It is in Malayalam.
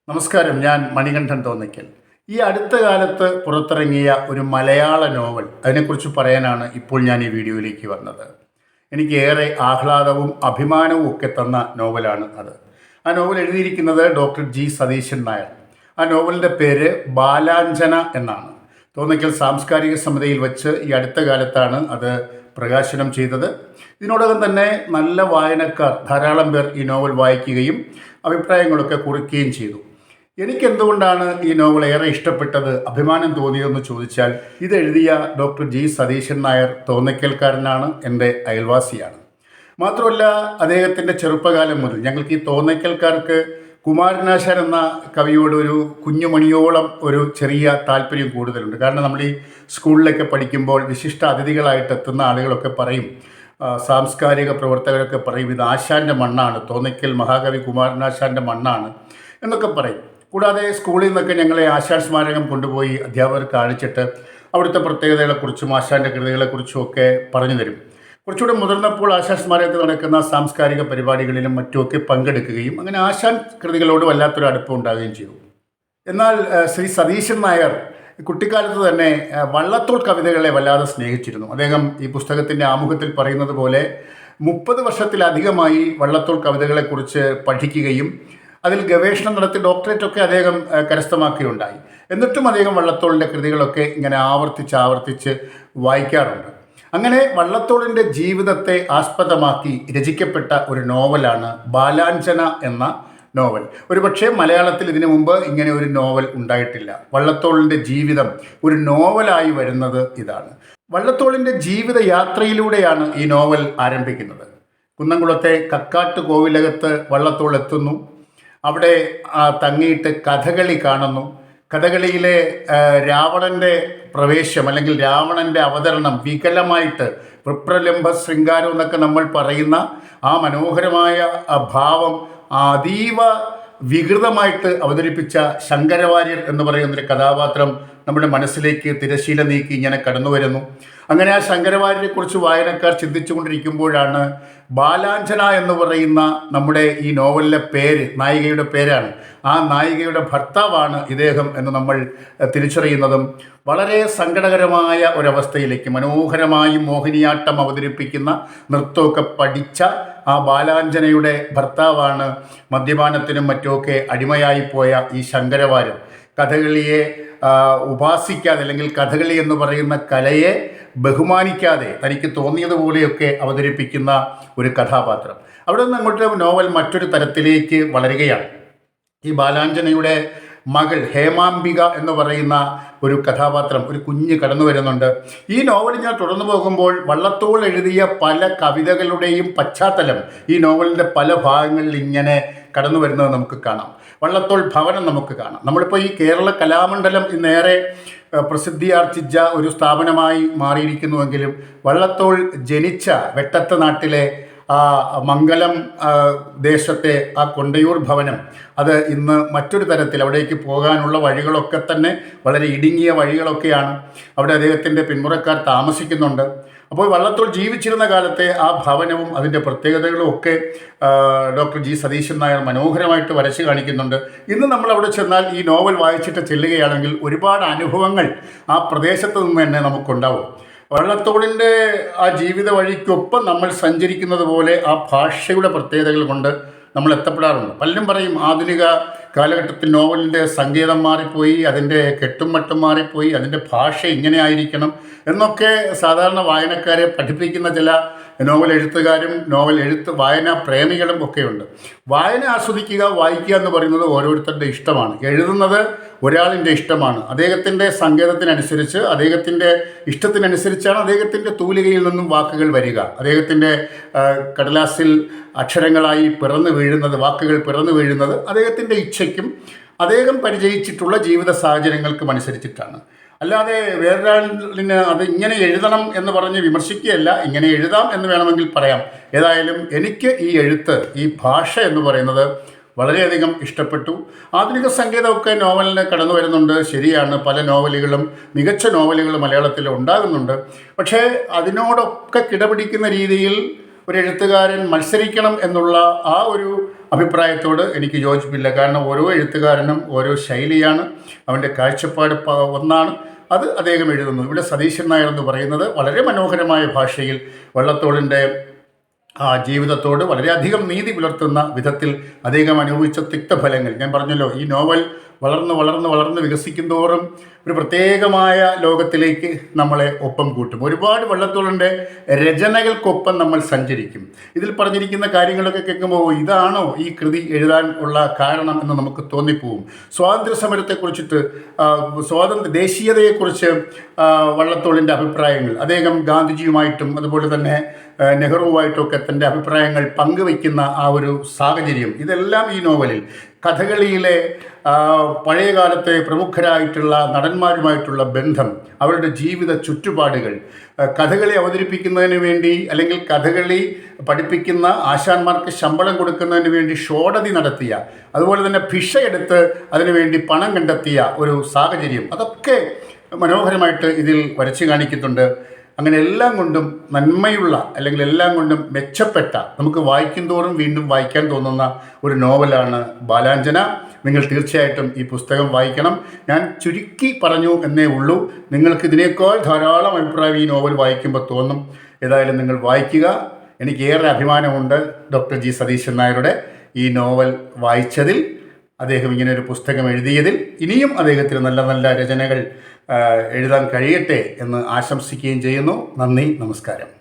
നമസ്കാരം. ഞാൻ മണികണ്ഠൻ തോന്നിക്കൽ. ഈ അടുത്ത കാലത്ത് പുറത്തിറങ്ങിയ ഒരു മലയാള നോവൽ, അതിനെക്കുറിച്ച് പറയാനാണ് ഇപ്പോൾ ഞാൻ ഈ വീഡിയോയിലേക്ക് വന്നത്. എനിക്ക് ഏറെ ആഹ്ലാദവും അഭിമാനവും ഒക്കെ തന്ന നോവലാണ് അത്. ആ നോവൽ എഴുതിയിരിക്കുന്നത് ഡോക്ടർ ജി സതീശൻ നായർ. ആ നോവലിൻ്റെ പേര് ബാലാഞ്ജന എന്നാണ്. തോന്നിക്കൽ സാംസ്കാരിക സമിതിയിൽ വെച്ച് ഈ അടുത്ത കാലത്താണ് അത് പ്രകാശനം ചെയ്തത്. ഇതിനോടകം തന്നെ നല്ല വായനക്കാർ ധാരാളം പേർ ഈ നോവൽ വായിക്കുകയും അഭിപ്രായങ്ങളൊക്കെ കുറിക്കുകയും ചെയ്തു. എനിക്കെന്തുകൊണ്ടാണ് ഈ നോവൽ ഏറെ ഇഷ്ടപ്പെട്ടത്, അഭിമാനം തോന്നിയതെന്ന് ചോദിച്ചാൽ, ഇതെഴുതിയ ഡോക്ടർ ജി സതീശൻ നായർ തോന്നയ്ക്കൽക്കാരനാണ്, എൻ്റെ അയൽവാസിയാണ്. മാത്രമല്ല, അദ്ദേഹത്തിൻ്റെ ചെറുപ്പകാലം മുതൽ ഞങ്ങൾക്ക് ഈ തോന്നയ്ക്കൽക്കാർക്ക് കുമാരനാശാൻ എന്ന കവിയോട് ഒരു കുഞ്ഞുമണിയോളം ഒരു ചെറിയ താല്പര്യം കൂടുതലുണ്ട്. കാരണം നമ്മൾ ഈ സ്കൂളിലൊക്കെ പഠിക്കുമ്പോൾ വിശിഷ്ട അതിഥികളായിട്ട് എത്തുന്ന ആളുകളൊക്കെ പറയും, സാംസ്കാരിക പ്രവർത്തകരൊക്കെ പറയും, ഇത് ആശാൻ്റെ മണ്ണാണ്, തോന്നയ്ക്കൽ മഹാകവി കുമാരനാശാൻ്റെ മണ്ണാണ് എന്നൊക്കെ പറയും. കൂടാതെ സ്കൂളിൽ നിന്നൊക്കെ ഞങ്ങളെ ആശാൻ സ്മാരകം കൊണ്ടുപോയി അധ്യാപകർ കാണിച്ചിട്ട് അവിടുത്തെ പ്രത്യേകതകളെക്കുറിച്ചും ആശാൻ്റെ കൃതികളെക്കുറിച്ചും ഒക്കെ പറഞ്ഞു തരും. കുറച്ചുകൂടെ മുതിർന്നപ്പോൾ ആശാൻ സ്മാരകത്തിൽ നടക്കുന്ന സാംസ്കാരിക പരിപാടികളിലും മറ്റുമൊക്കെ പങ്കെടുക്കുകയും അങ്ങനെ ആശാൻ കൃതികളോട് വല്ലാത്തൊരു അടുപ്പം ഉണ്ടാവുകയും ചെയ്തു. എന്നാൽ ശ്രീ സതീശൻ നായർ കുട്ടിക്കാലത്ത് തന്നെ വള്ളത്തോൾ കവിതകളെ വല്ലാതെ സ്നേഹിച്ചിരുന്നു. അദ്ദേഹം ഈ പുസ്തകത്തിൻ്റെ ആമുഖത്തിൽ പറയുന്നത് പോലെ 30 വർഷത്തിലധികമായി വള്ളത്തോൾ കവിതകളെക്കുറിച്ച് പഠിക്കുകയും അതിൽ ഗവേഷണം നടത്തി ഡോക്ടറേറ്റൊക്കെ അദ്ദേഹം കരസ്ഥമാക്കുകയുണ്ടായി. എന്നിട്ടും അദ്ദേഹം വള്ളത്തോളിൻ്റെ കൃതികളൊക്കെ ഇങ്ങനെ ആവർത്തിച്ച് വായിക്കാറുണ്ട്. അങ്ങനെ വള്ളത്തോളിൻ്റെ ജീവിതത്തെ ആസ്പദമാക്കി രചിക്കപ്പെട്ട ഒരു നോവലാണ് ബാലാഞ്ജന എന്ന നോവൽ. ഒരുപക്ഷെ മലയാളത്തിൽ ഇതിനു മുമ്പ് ഇങ്ങനെ ഒരു നോവൽ ഉണ്ടായിട്ടില്ല. വള്ളത്തോളിൻ്റെ ജീവിതം ഒരു നോവലായി വരുന്നത് ഇതാണ്. വള്ളത്തോളിൻ്റെ ജീവിത യാത്രയിലൂടെയാണ് ഈ നോവൽ ആരംഭിക്കുന്നത്. കുന്നംകുളത്തെ കക്കാട്ട് കോവിലകത്ത് വള്ളത്തോൾ എത്തുന്നു. അവിടെ തങ്ങിയിട്ട് കഥകളി കാണുന്നു. കഥകളിയിലെ രാവണൻ്റെ പ്രവേശം അല്ലെങ്കിൽ രാവണൻ്റെ അവതരണം വികലമായിട്ട് വിപ്രലംബ ശൃംഗാരം എന്നൊക്കെ നമ്മൾ പറയുന്ന ആ മനോഹരമായ ഭാവം അതീവ വികൃതമായിട്ട് അവതരിപ്പിച്ച ശങ്കരവാര്യർ എന്ന് പറയുന്നൊരു കഥാപാത്രം നമ്മുടെ മനസ്സിലേക്ക് തിരശീല നീക്കി ഇങ്ങനെ കടന്നു വരുന്നു. അങ്ങനെ ആ ശങ്കരവാര്യരെക്കുറിച്ച് വായനക്കാർ ചിന്തിച്ചു കൊണ്ടിരിക്കുമ്പോഴാണ് ബാലാഞ്ജന എന്ന് പറയുന്ന നമ്മുടെ ഈ നോവലിലെ പേര്, നായികയുടെ പേരാണ്. ആ നായികയുടെ ഭർത്താവാണ് ഇദ്ദേഹം എന്ന് നമ്മൾ തിരിച്ചറിയുന്നതും വളരെ സങ്കടകരമായ ഒരവസ്ഥയിലേക്ക്, മനോഹരമായും മോഹിനിയാട്ടം അവതരിപ്പിക്കുന്ന നൃത്തമൊക്കെ പഠിച്ച ആ ബാലാഞ്ജനയുടെ ഭർത്താവാണ് മദ്യപാനത്തിനും മറ്റുമൊക്കെ അടിമയായിപ്പോയ ഈ ശങ്കരവാര്യർ. കഥകളിയെ ഉപാസിക്കാതെ അല്ലെങ്കിൽ കഥകളി എന്ന് പറയുന്ന കലയെ ബഹുമാനിക്കാതെ തനിക്ക് തോന്നിയതുപോലെയൊക്കെ അവതരിപ്പിക്കുന്ന ഒരു കഥാപാത്രം. അവിടെ നിന്ന് അങ്ങോട്ട് നോവൽ മറ്റൊരു തരത്തിലേക്ക് വളരുകയാണ്. ഈ ബാലാഞ്ജനയുടെ മകൾ ഹേമാംബിക എന്ന് പറയുന്ന ഒരു കഥാപാത്രം, ഒരു കുഞ്ഞ് കടന്നു വരുന്നുണ്ട്. ഈ നോവൽ ഞാൻ തുടർന്നു പോകുമ്പോൾ വള്ളത്തോൾ എഴുതിയ പല കവിതകളുടെയും പശ്ചാത്തലം ഈ നോവലിൻ്റെ പല ഭാഗങ്ങളിൽ ഇങ്ങനെ കടന്നു വരുന്നത് നമുക്ക് കാണാം. വള്ളത്തോൾ ഭവനം നമുക്ക് കാണാം. നമ്മളിപ്പോൾ ഈ കേരള കലാമണ്ഡലം ഇന്നേറെ പ്രസിദ്ധിയാർജിച്ച ഒരു സ്ഥാപനമായി മാറിയിരിക്കുന്നുവെങ്കിലും വള്ളത്തോൾ ജനിച്ച വെട്ടത്ത് നാട്ടിലെ ആ മംഗലം ദേശത്തെ ആ കൊണ്ടയൂർ ഭവനം, അത് ഇന്ന് മറ്റൊരു തരത്തിൽ അവിടേക്ക് പോകാനുള്ള വഴികളൊക്കെ തന്നെ വളരെ ഇടുങ്ങിയ വഴികളൊക്കെയാണ്. അവിടെ അദ്ദേഹത്തിൻ്റെ പിന്മുറക്കാർ താമസിക്കുന്നുണ്ട്. അപ്പോൾ വള്ളത്തോൾ ജീവിച്ചിരുന്ന കാലത്തെ ആ ഭവനവും അതിൻ്റെ പ്രത്യേകതകളും ഒക്കെ ഡോക്ടർ ജി സതീശൻ നായർ മനോഹരമായിട്ട് വരച്ച് കാണിക്കുന്നുണ്ട്. ഇന്ന് നമ്മൾ അവിടെ ചെന്നാൽ, ഈ നോവൽ വായിച്ചിട്ട് ചെല്ലുകയാണെങ്കിൽ ഒരുപാട് അനുഭവങ്ങൾ ആ പ്രദേശത്ത് നിന്ന് തന്നെ നമുക്കുണ്ടാവും. വള്ളത്തോളിൻ്റെ ആ ജീവിത വഴിക്കൊപ്പം നമ്മൾ സഞ്ചരിക്കുന്നത് പോലെ ആ ഭാഷയുടെ പ്രത്യേകതകൾ കൊണ്ട് നമ്മൾ എത്തപ്പെടാറുണ്ട്. പലരും പറയും ആധുനിക കാലഘട്ടത്തിൽ നോവലിൻ്റെ സങ്കേതം മാറിപ്പോയി, അതിൻ്റെ കെട്ടും മട്ടും മാറിപ്പോയി, അതിൻ്റെ ഭാഷ ഇങ്ങനെ ആയിരിക്കണം എന്നൊക്കെ സാധാരണ വായനക്കാരെ പഠിപ്പിക്കുന്ന ചില നോവൽ എഴുത്തുകാരും വായനാ പ്രേമികളും ഒക്കെയുണ്ട്. വായന ആസ്വദിക്കുക, വായിക്കുക എന്ന് പറയുന്നത് ഓരോരുത്തരുടെ ഇഷ്ടമാണ്. എഴുതുന്നത് ഒരാളിൻ്റെ ഇഷ്ടമാണ്. അദ്ദേഹത്തിൻ്റെ സങ്കേതത്തിനനുസരിച്ച്, അദ്ദേഹത്തിൻ്റെ ഇഷ്ടത്തിനനുസരിച്ചാണ് അദ്ദേഹത്തിൻ്റെ തൂലികയിൽ നിന്നും വാക്കുകൾ വരിക. അദ്ദേഹത്തിൻ്റെ കടലാസിൽ അക്ഷരങ്ങളായി പിറന്നു വീഴുന്നത്, വാക്കുകൾ പിറന്നു വീഴുന്നത് അദ്ദേഹത്തിൻ്റെ ഇച്ഛയ്ക്കും അദ്ദേഹം പരിചയിച്ചിട്ടുള്ള ജീവിത സാഹചര്യങ്ങൾക്കും അനുസരിച്ചിട്ടാണ്. അല്ലാതെ വേറൊരാളിന് അത് ഇങ്ങനെ എഴുതണം എന്ന് പറഞ്ഞ് വിമർശിക്കുകയല്ല, ഇങ്ങനെ എഴുതാം എന്ന് വേണമെങ്കിൽ പറയാം. ഏതായാലും എനിക്ക് ഈ എഴുത്ത്, ഈ ഭാഷ എന്ന് പറയുന്നത് വളരെയധികം ഇഷ്ടപ്പെട്ടു. ആധുനിക സംഗീതമൊക്കെ നോവലിന് കടന്നു വരുന്നുണ്ട്, ശരിയാണ്. പല നോവലുകളും, മികച്ച നോവലുകൾ മലയാളത്തിൽ ഉണ്ടാകുന്നുണ്ട്. പക്ഷേ അതിനോടൊക്കെ കിടപിടിക്കുന്ന രീതിയിൽ ഒരു എഴുത്തുകാരൻ മത്സരിക്കണം എന്നുള്ള ആ ഒരു അഭിപ്രായത്തോട് എനിക്ക് യോജിപ്പില്ല. കാരണം ഓരോ എഴുത്തുകാരനും ഓരോ ശൈലിയാണ്, അവൻ്റെ കാഴ്ചപ്പാട് ഒന്നാണ്. അത് അദ്ദേഹം എഴുതുന്നു. ഇവിടെ സതീശൻ നായർ എന്ന് പറയുന്നത് വളരെ മനോഹരമായ ഭാഷയിൽ വള്ളത്തോളിൻ്റെ ജീവിതത്തോട് വളരെയധികം നീതി പുലർത്തുന്ന വിധത്തിൽ അദ്ദേഹം അനുഭവിച്ച തിക്തഫലങ്ങൾ, ഞാൻ പറഞ്ഞല്ലോ, ഈ നോവൽ വളർന്ന് വികസിക്കുന്തോറും ഒരു പ്രത്യേകമായ ലോകത്തിലേക്ക് നമ്മളെ ഒപ്പം കൂട്ടും. ഒരുപാട് വള്ളത്തോളിൻ്റെ രചനകൾക്കൊപ്പം നമ്മൾ സഞ്ചരിക്കും. ഇതിൽ പറഞ്ഞിരിക്കുന്ന കാര്യങ്ങളൊക്കെ കേൾക്കുമ്പോൾ ഇതാണോ ഈ കൃതി എഴുതാൻ ഉള്ള കാരണം എന്ന് നമുക്ക് തോന്നിപ്പോവും. സ്വാതന്ത്ര്യ സമരത്തെക്കുറിച്ചിട്ട്, ദേശീയതയെക്കുറിച്ച് വള്ളത്തോളിൻ്റെ അഭിപ്രായങ്ങൾ, അദ്ദേഹം ഗാന്ധിജിയുമായിട്ടും അതുപോലെ തന്നെ നെഹ്റുവുമായിട്ടുമൊക്കെ തൻ്റെ അഭിപ്രായങ്ങൾ പങ്കുവയ്ക്കുന്ന ആ ഒരു സാഹചര്യം, ഇതെല്ലാം ഈ നോവലിൽ കഥകളിയിലെ പഴയകാലത്തെ പ്രമുഖരായിട്ടുള്ള നടന്മാരുമായിട്ടുള്ള ബന്ധം, അവരുടെ ജീവിത ചുറ്റുപാടുകൾ, കഥകളി അവതരിപ്പിക്കുന്നതിന് വേണ്ടി അല്ലെങ്കിൽ കഥകളി പഠിപ്പിക്കുന്ന ആശാന്മാർക്ക് ശമ്പളം കൊടുക്കുന്നതിന് വേണ്ടി ഷോഡതി നടത്തിയ, അതുപോലെ തന്നെ ഭിക്ഷയെടുത്ത് അതിനുവേണ്ടി പണം കണ്ടെത്തിയ ഒരു സാഹചര്യം, അതൊക്കെ മനോഹരമായിട്ട് ഇതിൽ വരച്ചു കാണിക്കുന്നുണ്ട്. അങ്ങനെ എല്ലാം കൊണ്ടും നന്മയുള്ള അല്ലെങ്കിൽ എല്ലാം കൊണ്ടും മെച്ചപ്പെട്ട, നമുക്ക് വായിക്കും തോറും വീണ്ടും വായിക്കാൻ തോന്നുന്ന ഒരു നോവലാണ് ബാലാഞ്ജന. നിങ്ങൾ തീർച്ചയായിട്ടും ഈ പുസ്തകം വായിക്കണം. ഞാൻ ചുരുക്കി പറഞ്ഞു എന്നേ ഉള്ളൂ. നിങ്ങൾക്ക് ഇതിനേക്കാൾ ധാരാളം അഭിപ്രായം ഈ നോവൽ വായിക്കുമ്പോൾ തോന്നും. ഏതായാലും നിങ്ങൾ വായിക്കുക. എനിക്ക് ഏറെ അഭിമാനമുണ്ട് ഡോക്ടർ ജി സതീശൻ നായരുടെ ഈ നോവൽ വായിച്ചതിൽ, അദ്ദേഹം ഇങ്ങനെയൊരു പുസ്തകം എഴുതിയതിൽ. ഇനിയും അദ്ദേഹത്തിന് നല്ല നല്ല രചനകൾ എഴുതാൻ കഴിയട്ടെ എന്ന് ആശംസിക്കുകയും ചെയ്യുന്നു. നന്ദി, നമസ്കാരം.